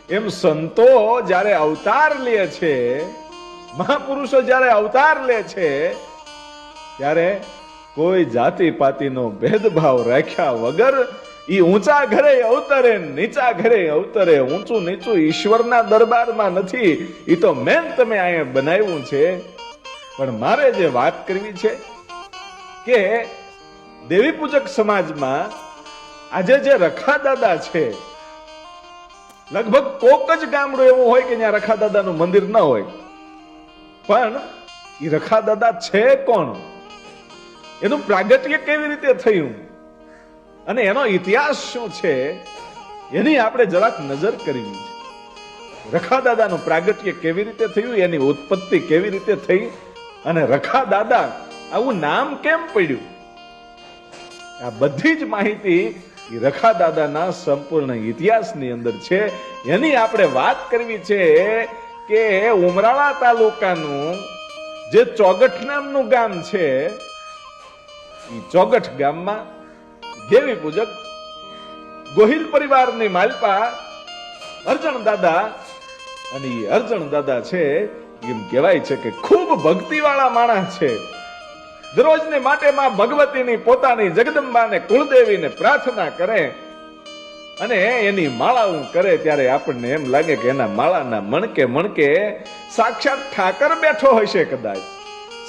એમ સંતો જ્યારે અવતાર લે છે, મહાપુરુષો જ્યારે અવતાર લે છે, ત્યારે કોઈ જાતિ પાતિનો ભેદભાવ રાખ્યા વગર ઈ ઊંચા ઘરે અવતરે, નીચા ઘરે અવતરે. ઊંચું નીચું ઈશ્વરના દરબારમાં નથી, ઈ તો મેં તમે અહીંયા બનાવ્યું છે. પણ મારે જે વાત કરવી છે કે દેવી પૂજક સમાજમાં આજે જે રખા દાદા છે, લગભગ કોક જ ગામડું એવું હોય કે ત્યાં રખા દાદાનું મંદિર ન હોય. પણ એ રખા દાદા છે કોણ, એનું પ્રાગટ્ય કેવી રીતે થયું અને એનો ઇતિહાસ શું છે, એની આપણે જરાક નજર કરવી છે. રખા દાદાનું પ્રાગટ્ય કેવી રીતે થયું, એની ઉત્પત્તિ કેવી રીતે થઈ અને રખા દાદા આવું નામ કેમ પડ્યું, આ બધી જ માહિતી રખા દાદાના સંપૂર્ણ ઇતિહાસની અંદર છે. એની આપણે વાત કરવી છે કે ઉમરાળા તાલુકાનું જે ચોગઠ નામનું ગામ છે, એ ચોગઠ ગામમાં દેવી પૂજક ગોહિલ પરિવારની માલપા અરજણ દાદા, અને એ અરજણ દાદા છે એમ કહેવાય છે કે ખૂબ ભક્તિવાળા માણસ છે. દરરોજને માટે માં ભગવતીની પોતાની જગદંબાને કુળદેવીને પ્રાર્થના કરે અને એની માળાઓ કરે ત્યારે આપણને એમ લાગે કે એના માળાના મણકે મણકે સાક્ષાત ઠાકર બેઠો હશે, કદાચ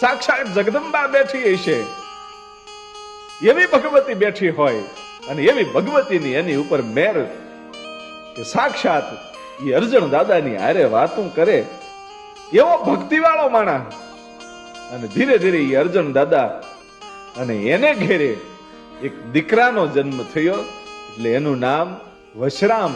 સાક્ષાત જગદંબા બેઠી હશે, એવી ભગવતી બેઠી હોય. અને એવી ભગવતીની એની ઉપર મેર કે સાક્ષાત એ અરજણ દાદાની હારે વાતું કરે, એવો ભક્તિવાળો માણસ. અને ધીરે ધીરે એ અરજણ દાદા અને એને ઘેરે એક દીકરાનો જન્મ થયો, એટલે એનું નામ વશરામ